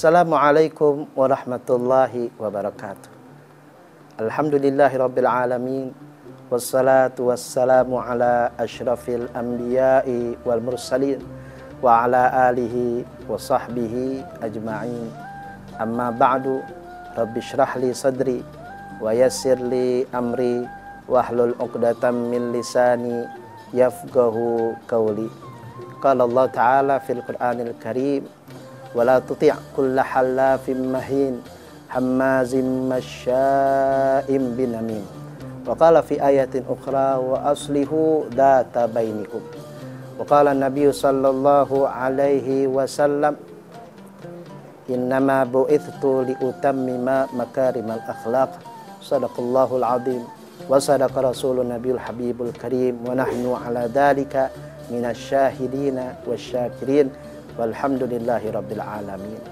Assalamualaikum warahmatullahi wabarakatuh. Alhamdulillahirabbil alamin. Wassalatu wassalamu ala asyrafil anbiya'i wal mursalin wa ala alihi wa sahbihi ajma'in. Amma ba'du. Rabbi shrah li sadri wa yassir li amri wahlul 'uqdatam min lisani yafqahu qawli. Qala Allah Ta'ala fil Qur'anil Karim, wala tuti' kulla halafin mahin hammazim masya'im binamim. Wa qala fi ayatin ukhra wa aslihu data bainikum. Wa qala Nabi sallallahu alaihi wasallam, innama bu'ithtu li utammima makarimal akhlaq. Sadaqallahul azim wa sadaqa rasulun nabiyul habibul karim wa nahnu ala dhalika minasyahidina wasyakirin. Walhamdulillahi rabbil alamin.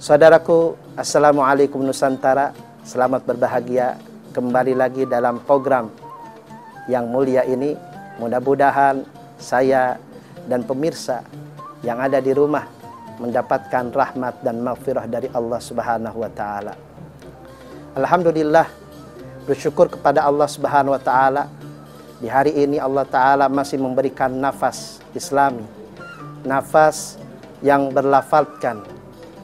Saudaraku, Assalamualaikum Nusantara. Selamat berbahagia kembali lagi dalam program yang mulia ini. Mudah-mudahan saya dan pemirsa yang ada di rumah mendapatkan rahmat dan maghfirah dari Allah Subhanahu wa taala. Alhamdulillah, bersyukur kepada Allah Subhanahu wa taala. Di hari ini Allah Ta'ala masih memberikan nafas Islami, nafas yang berlafalkan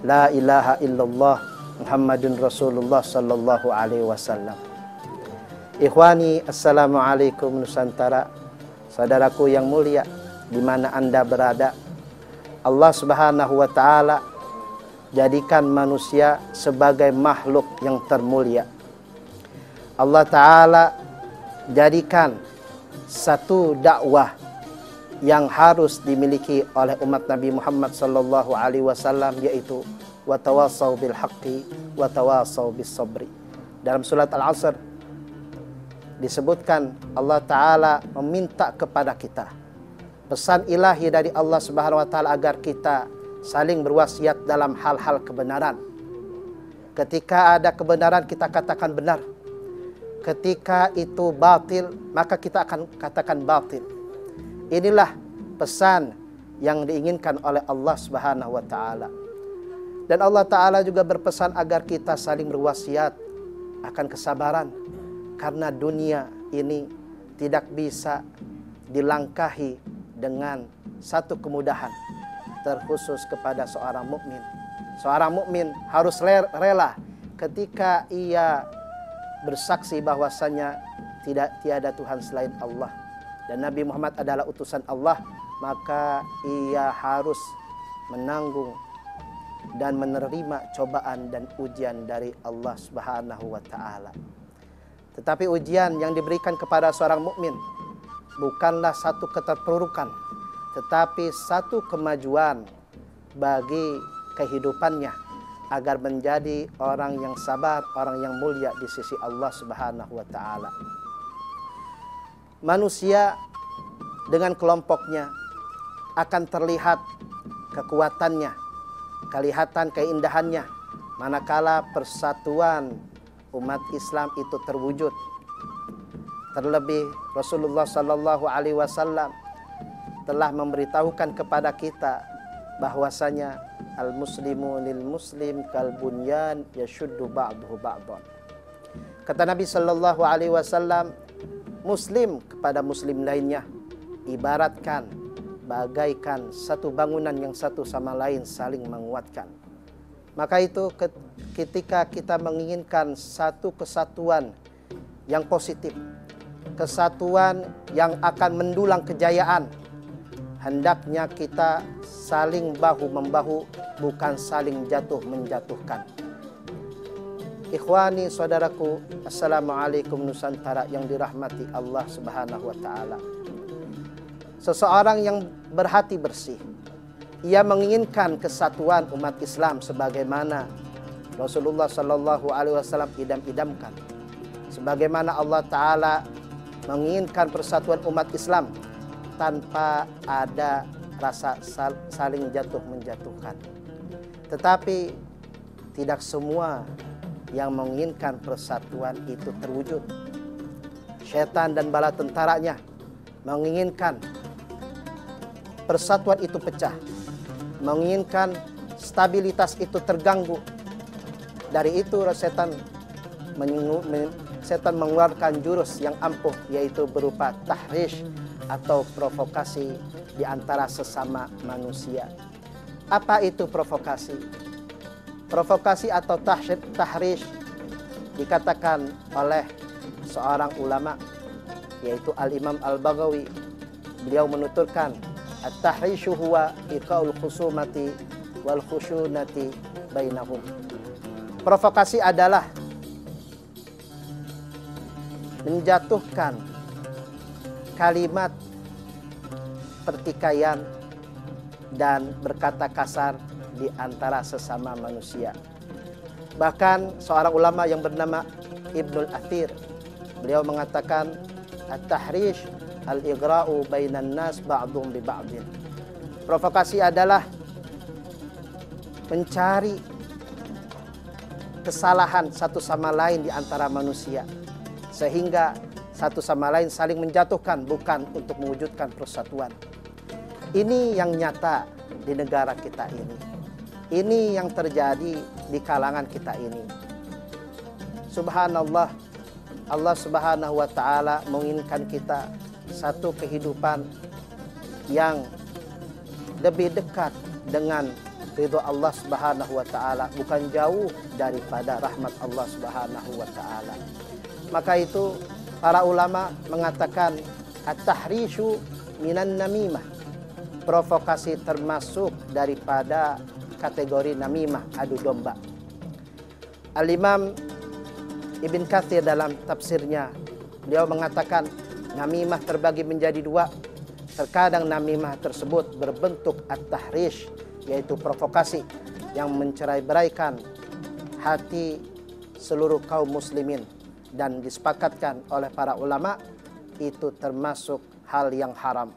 La ilaha illallah Muhammadun Rasulullah sallallahu alaihi wasallam. Ikhwani, assalamualaikum Nusantara. Saudaraku yang mulia, di mana Anda berada, Allah Subhanahu wa Ta'ala jadikan manusia sebagai makhluk yang termulia. Allah Ta'ala jadikan satu dakwah yang harus dimiliki oleh umat Nabi Muhammad sallallahu alaihi wasallam, yaitu watawassaw bil haqqi watawassaw bis sabri. Dalam surat Al-Asr disebutkan Allah Ta'ala meminta kepada kita, pesan ilahi dari Allah Subhanahu wa taala agar kita saling berwasiat dalam hal-hal kebenaran. Ketika ada kebenaran kita katakan benar. Ketika itu batil, maka kita akan katakan batil. Inilah pesan yang diinginkan oleh Allah Subhanahu wa taala. Dan Allah Ta'ala juga berpesan agar kita saling berwasiat akan kesabaran, karena dunia ini tidak bisa dilangkahi dengan satu kemudahan, terkhusus kepada seorang mukmin. Seorang mukmin harus rela ketika ia bersaksi bahwasanya tiada Tuhan selain Allah dan Nabi Muhammad adalah utusan Allah, maka ia harus menanggung dan menerima cobaan dan ujian dari Allah Subhanahu wa taala. Tetapi ujian yang diberikan kepada seorang mukmin bukanlah satu keterpurukan, tetapi satu kemajuan bagi kehidupannya agar menjadi orang yang sabar, orang yang mulia di sisi Allah Subhanahu wa taala. Manusia dengan kelompoknya akan terlihat kekuatannya, kelihatan keindahannya manakala persatuan umat Islam itu terwujud. Terlebih Rasulullah sallallahu alaihi wasallam telah memberitahukan kepada kita bahwasanya al-muslimu lil muslim kal bunyan yashuddu ba'duhu ba'dhan. Kata Nabi sallallahu alaihi wasallam, muslim kepada muslim lainnya ibaratkan bagaikan satu bangunan yang satu sama lain saling menguatkan. Maka itu ketika kita menginginkan satu kesatuan yang positif, kesatuan yang akan mendulang kejayaan, hendaknya kita saling bahu-membahu, bukan saling jatuh-menjatuhkan. Ikhwani, saudaraku, Assalamualaikum Nusantara yang dirahmati Allah Subhanahu wa taala. Seseorang yang berhati bersih, ia menginginkan kesatuan umat Islam sebagaimana Rasulullah sallallahu alaihi wasallam idam-idamkan. Sebagaimana Allah Ta'ala menginginkan persatuan umat Islam tanpa ada rasa saling jatuh-menjatuhkan. Tetapi tidak semua yang menginginkan persatuan itu terwujud. Syaitan dan bala tentaranya menginginkan persatuan itu pecah, menginginkan stabilitas itu terganggu. Dari itu setan mengeluarkan jurus yang ampuh, yaitu berupa tahrish atau provokasi di antara sesama manusia. Apa itu provokasi? Provokasi atau tahrish dikatakan oleh seorang ulama, yaitu Al-Imam Al-Baghawi. Beliau menuturkan, at-tahrishu huwa iqaul khusumati wal khushunati bainahum. Provokasi adalah menjatuhkan kalimat pertikaian dan berkata kasar di antara sesama manusia. Bahkan seorang ulama yang bernama Ibnul Athir, beliau mengatakan, at-tahrish al-igra'u bainan nas ba'dhum bi ba'dhin. Provokasi adalah mencari kesalahan satu sama lain di antara manusia, sehingga satu sama lain saling menjatuhkan, bukan untuk mewujudkan persatuan. Ini yang nyata di negara kita ini. Ini yang terjadi di kalangan kita ini. Subhanallah, Allah Subhanahu wa ta'ala menginginkan kita satu kehidupan yang lebih dekat dengan ridho Allah Subhanahu wa ta'ala, bukan jauh daripada rahmat Allah Subhanahu wa ta'ala. Maka itu para ulama mengatakan at-tahrishu minan namimah. Provokasi termasuk daripada kategori namimah, adu domba. Al-Imam Ibn Katsir dalam tafsirnya, beliau mengatakan namimah terbagi menjadi dua. Terkadang namimah tersebut berbentuk at-tahrish, yaitu provokasi yang mencerai-beraikan hati seluruh kaum muslimin, dan disepakatkan oleh para ulama itu termasuk hal yang haram.